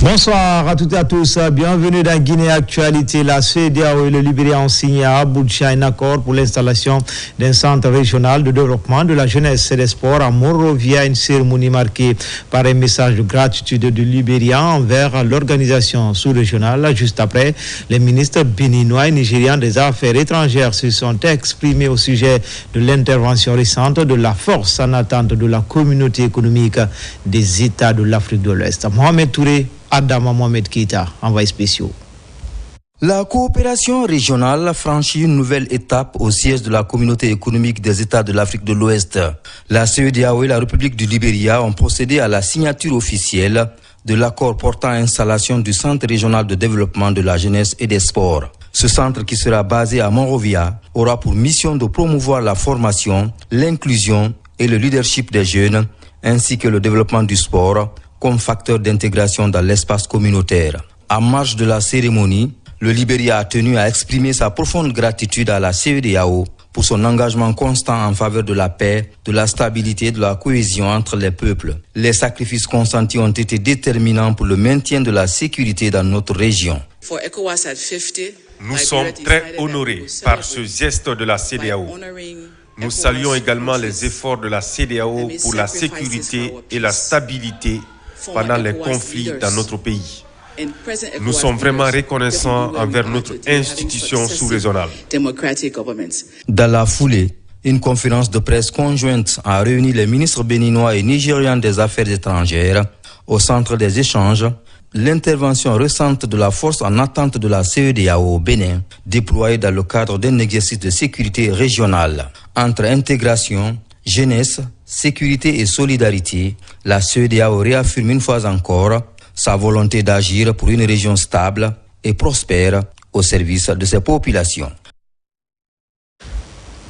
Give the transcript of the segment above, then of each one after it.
Bonsoir à toutes et à tous, bienvenue dans Guinée Actualité. La CEDEAO et le Libéria ont signé à Abuja un accord pour l'installation d'un centre régional de développement de la jeunesse et des sports à Monrovia, une cérémonie marquée par un message de gratitude du Libéria envers l'organisation sous-régionale. Juste après, les ministres béninois et nigérians des Affaires étrangères se sont exprimés au sujet de l'intervention récente de la force en attente de la communauté économique des États de l'Afrique de l'Ouest. Mohamed Touré, Adama Mohamed Keita, envoyé spéciaux. La coopération régionale franchit une nouvelle étape au siège de la communauté économique des États de l'Afrique de l'Ouest. La CEDEAO et la République du Libéria ont procédé à la signature officielle de l'accord portant installation du Centre régional de développement de la jeunesse et des sports. Ce centre, qui sera basé à Monrovia, aura pour mission de promouvoir la formation, l'inclusion et le leadership des jeunes, ainsi que le développement du sport, comme facteur d'intégration dans l'espace communautaire. En marge de la cérémonie, le Libéria a tenu à exprimer sa profonde gratitude à la CEDEAO pour son engagement constant en faveur de la paix, de la stabilité et de la cohésion entre les peuples. Les sacrifices consentis ont été déterminants pour le maintien de la sécurité dans notre région. Nous sommes très honorés par ce geste de la CEDEAO. Nous saluons également les efforts de la CEDEAO pour la sécurité et la stabilité pendant les conflits dans notre pays. Nous sommes vraiment reconnaissants envers notre institution sous-régionale. Dans la foulée, une conférence de presse conjointe a réuni les ministres béninois et nigérians des Affaires étrangères au centre des échanges. L'intervention récente de la force en attente de la CEDEAO au Bénin, déployée dans le cadre d'un exercice de sécurité régionale. Entre intégration, jeunesse, sécurité et solidarité, la CEDEAO réaffirme une fois encore sa volonté d'agir pour une région stable et prospère au service de ses populations.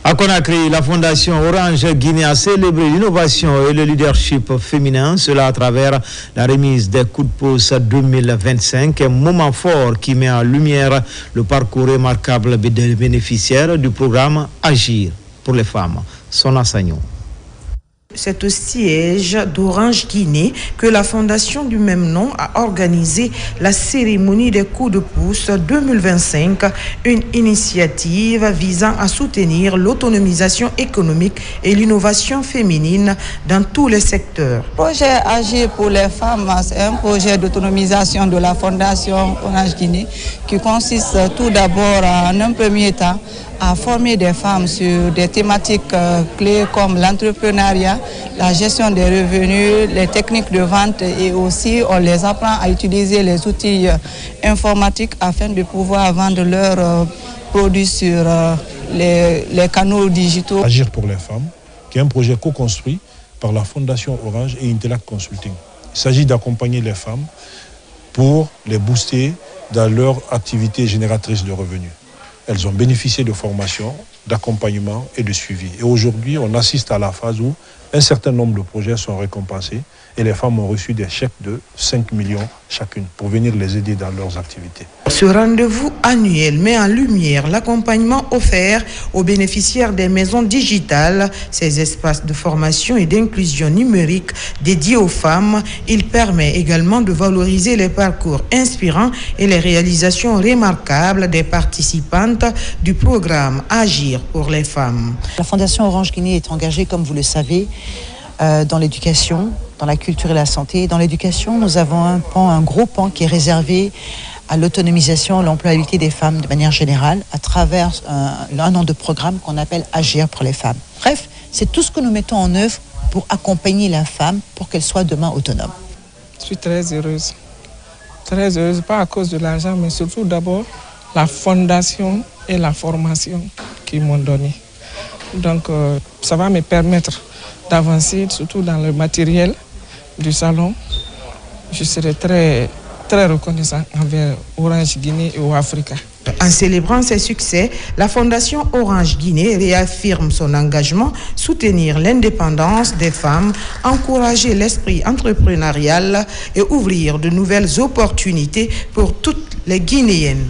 À Conakry, la Fondation Orange Guinée a célébré l'innovation et le leadership féminin, cela à travers la remise des coups de pouce 2025, un moment fort qui met en lumière le parcours remarquable des bénéficiaires du programme Agir pour les femmes. Sona Sagnon. C'est au siège d'Orange Guinée que la fondation du même nom a organisé la cérémonie des coups de pouce 2025, une initiative visant à soutenir l'autonomisation économique et l'innovation féminine dans tous les secteurs. Le projet Agir pour les femmes, c'est un projet d'autonomisation de la fondation Orange Guinée qui consiste tout d'abord en un premier temps à former des femmes sur des thématiques clés comme l'entrepreneuriat, la gestion des revenus, les techniques de vente et aussi on les apprend à utiliser les outils informatiques afin de pouvoir vendre leurs produits sur les canaux digitaux. Agir pour les femmes, qui est un projet co-construit par la Fondation Orange et Intelac Consulting. Il s'agit d'accompagner les femmes pour les booster dans leur activité génératrice de revenus. Elles ont bénéficié de formation, d'accompagnement et de suivi. Et aujourd'hui, on assiste à la phase où un certain nombre de projets sont récompensés et les femmes ont reçu des chèques de 5 millions chacune pour venir les aider dans leurs activités. Ce rendez-vous annuel met en lumière l'accompagnement offert aux bénéficiaires des maisons digitales, ces espaces de formation et d'inclusion numérique dédiés aux femmes. Il permet également de valoriser les parcours inspirants et les réalisations remarquables des participantes du programme Agir pour les femmes. La Fondation Orange Guinée est engagée, comme vous le savez, dans l'éducation, dans la culture et la santé. Dans l'éducation, nous avons un gros pan qui est réservé à l'autonomisation, l'employabilité des femmes de manière générale à travers un an de programme qu'on appelle Agir pour les femmes. Bref, c'est tout ce que nous mettons en œuvre pour accompagner la femme pour qu'elle soit demain autonome. Je suis très heureuse, pas à cause de l'argent, mais surtout d'abord la fondation et la formation qu'ils m'ont donné. Donc ça va me permettre d'avancer, surtout dans le matériel du salon. Je serai très reconnaissant envers Orange Guinée et Africa. En célébrant ses succès, la Fondation Orange Guinée réaffirme son engagement, soutenir l'indépendance des femmes, encourager l'esprit entrepreneurial et ouvrir de nouvelles opportunités pour toutes les Guinéennes.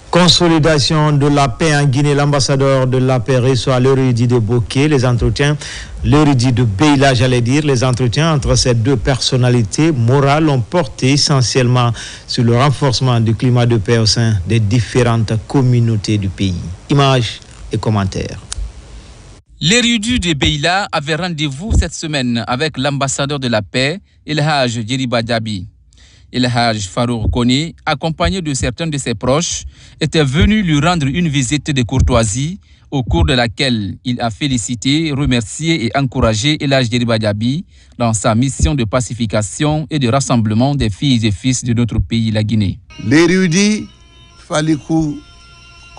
Consolidation de la paix en Guinée, l'ambassadeur de la paix reçoit l'érudit de Bokeh, les entretiens, l'érudit de Beila, les entretiens entre ces deux personnalités morales ont porté essentiellement sur le renforcement du climat de paix au sein des différentes communautés du pays. Images et commentaires. L'érudit de Beila avait rendez-vous cette semaine avec l'ambassadeur de la paix, El Hadj Djeriba Diaby. El Hadj Farouk Koné, accompagné de certains de ses proches, était venu lui rendre une visite de courtoisie au cours de laquelle il a félicité, remercié et encouragé El Hadj Djeriba Diaby dans sa mission de pacification et de rassemblement des filles et fils de notre pays, la Guinée. L'érudit Falikou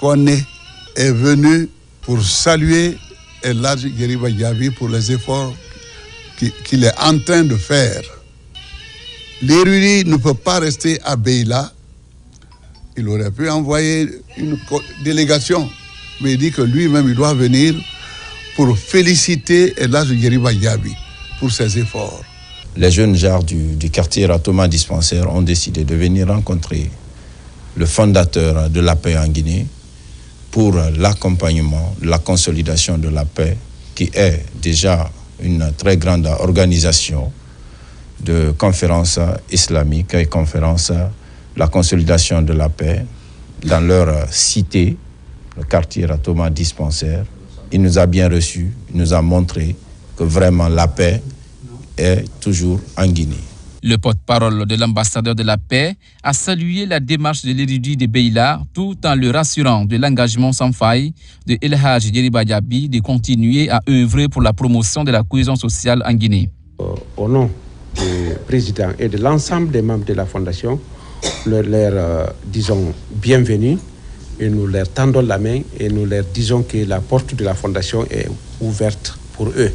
Koné est venu pour saluer El Hadj Djeriba Diaby pour les efforts qu'il est en train de faire. L'érudit ne peut pas rester à Beila. Il aurait pu envoyer une délégation, mais il dit que lui-même, il doit venir pour féliciter El Hadj Djeriba Diaby pour ses efforts. Les jeunes gens du quartier Ratoma Dispensaire ont décidé de venir rencontrer le fondateur de la paix en Guinée pour l'accompagnement, la consolidation de la paix, qui est déjà une très grande organisation de conférences islamiques et conférences, la consolidation de la paix dans leur cité, le quartier Ratoma Dispensaire. Il nous a bien reçus, il nous a montré que vraiment la paix est toujours en Guinée. Le porte-parole de l'ambassadeur de la paix a salué la démarche de l'érudit de Beila tout en le rassurant de l'engagement sans faille de El Hadj Djeriba Diaby de continuer à œuvrer pour la promotion de la cohésion sociale en Guinée. Au nom du président et de l'ensemble des membres de la fondation, leur disons bienvenue et nous leur tendons la main et nous leur disons que la porte de la fondation est ouverte pour eux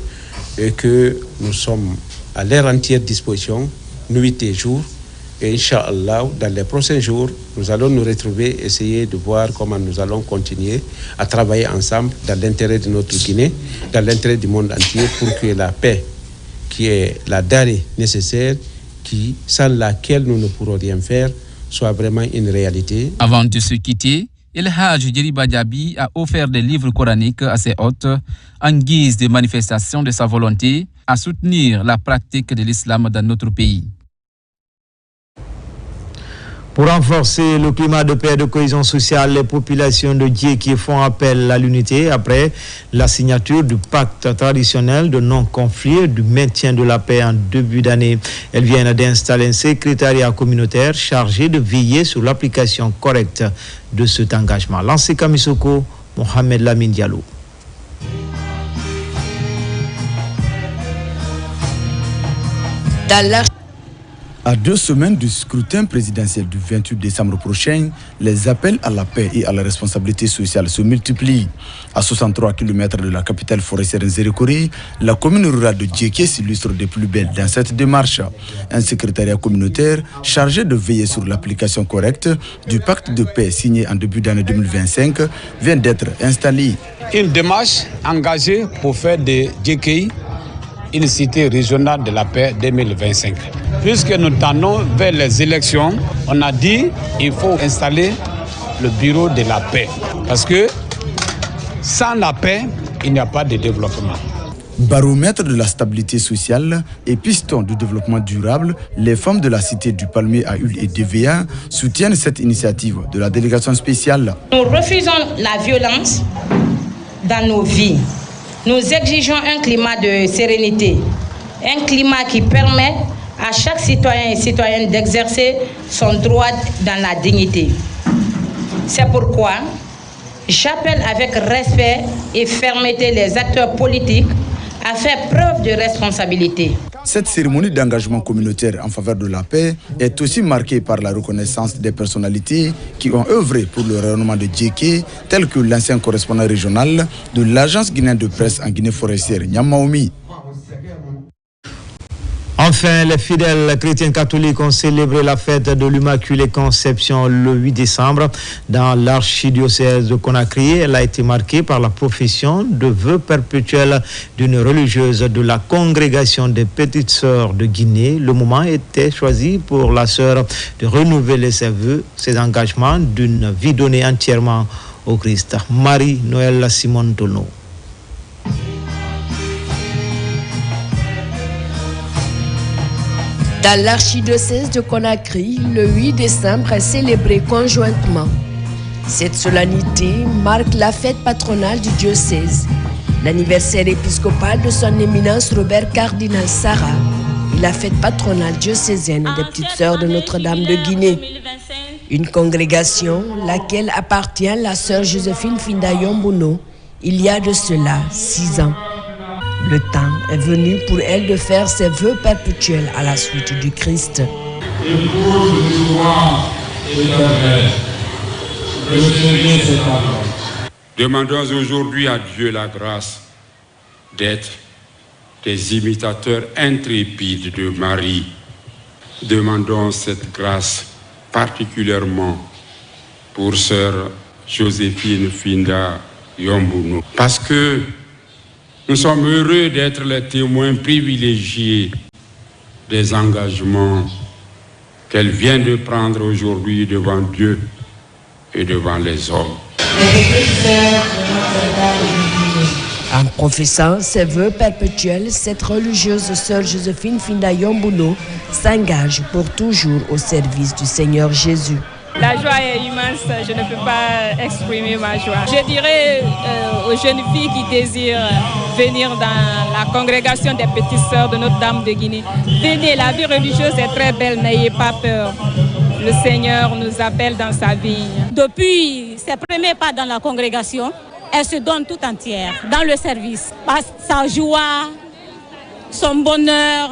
et que nous sommes à leur entière disposition, nuit et jour. Et Inch'Allah, dans les prochains jours, nous allons nous retrouver, essayer de voir comment nous allons continuer à travailler ensemble dans l'intérêt de notre Guinée, dans l'intérêt du monde entier pour que la paix, qui est la denrée nécessaire, sans laquelle nous ne pourrons rien faire, soit vraiment une réalité. Avant de se quitter, El Hadj Djeriba Diaby a offert des livres coraniques à ses hôtes en guise de manifestation de sa volonté à soutenir la pratique de l'islam dans notre pays. Pour renforcer le climat de paix et de cohésion sociale, les populations de Djéké font appel à l'unité après la signature du pacte traditionnel de non-conflit et du maintien de la paix en début d'année. Elles viennent d'installer un secrétariat communautaire chargé de veiller sur l'application correcte de cet engagement. Lancé Kamisoko, Mohamed Lamine Diallo. À 2 semaines du scrutin présidentiel du 28 décembre prochain, les appels à la paix et à la responsabilité sociale se multiplient. À 63 km de la capitale forestière Nzérékoré, la commune rurale de Djéké s'illustre de plus belle dans cette démarche. Un secrétariat communautaire chargé de veiller sur l'application correcte du pacte de paix signé en début d'année 2025 vient d'être installé. Une démarche engagée pour faire de Djéké une cité régionale de la paix 2025. Puisque nous tendons vers les élections, on a dit qu'il faut installer le bureau de la paix. Parce que sans la paix, il n'y a pas de développement. Baromètre de la stabilité sociale et piston du développement durable, les femmes de la cité du Palmier à Hull et DVA soutiennent cette initiative de la délégation spéciale. Nous refusons la violence dans nos vies. Nous exigeons un climat de sérénité, un climat qui permet à chaque citoyen et citoyenne d'exercer son droit dans la dignité. C'est pourquoi j'appelle avec respect et fermeté les acteurs politiques à faire preuve de responsabilité. Cette cérémonie d'engagement communautaire en faveur de la paix est aussi marquée par la reconnaissance des personnalités qui ont œuvré pour le rayonnement de Djéké, tels que l'ancien correspondant régional de l'agence guinéenne de presse en Guinée forestière, Nyamaoumi. Enfin, les fidèles chrétiens catholiques ont célébré la fête de l'Immaculée Conception le 8 décembre dans l'archidiocèse de Conakry. Elle a été marquée par la profession de vœux perpétuels d'une religieuse de la congrégation des Petites Sœurs de Guinée. Le moment était choisi pour la sœur de renouveler ses vœux, ses engagements d'une vie donnée entièrement au Christ. Marie-Noël Simon Tono. Dans l'archidiocèse de Conakry, le 8 décembre est célébré conjointement. Cette solennité marque la fête patronale du diocèse, l'anniversaire épiscopal de son éminence Robert Cardinal Sarah et la fête patronale diocésaine des Petites Sœurs de Notre-Dame de Guinée. Une congrégation laquelle appartient la sœur Joséphine Finda Yombono il y a de cela 6 ans. Le temps est venu pour elle de faire ses vœux perpétuels à la suite du Christ. Épouse du roi éternel, recevez cet appel. Demandons aujourd'hui à Dieu la grâce d'être des imitateurs intrépides de Marie. Demandons cette grâce particulièrement pour sœur Joséphine Finda Yombono. Parce que nous sommes heureux d'être les témoins privilégiés des engagements qu'elle vient de prendre aujourd'hui devant Dieu et devant les hommes. En professant ses vœux perpétuels, cette religieuse sœur Joséphine Finda Yombono s'engage pour toujours au service du Seigneur Jésus. La joie est immense, je ne peux pas exprimer ma joie. Je dirais aux jeunes filles qui désirent venir dans la congrégation des Petites Sœurs de Notre-Dame de Guinée, venez, la vie religieuse est très belle, n'ayez pas peur. Le Seigneur nous appelle dans sa vie. Depuis ses premiers pas dans la congrégation, elle se donne tout entière dans le service. Par sa joie, son bonheur,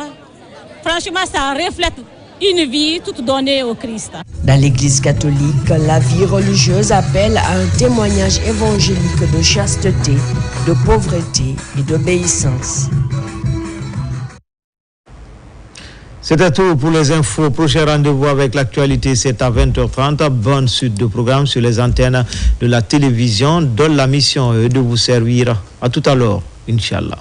franchement ça reflète une vie toute donnée au Christ. Dans l'Église catholique, la vie religieuse appelle à un témoignage évangélique de chasteté, de pauvreté et d'obéissance. C'était tout pour les infos. Prochain rendez-vous avec l'actualité, c'est à 20h30. Bonne suite de programmes sur les antennes de la télévision, dont la mission est de vous servir. À tout à l'heure, Inch'Allah.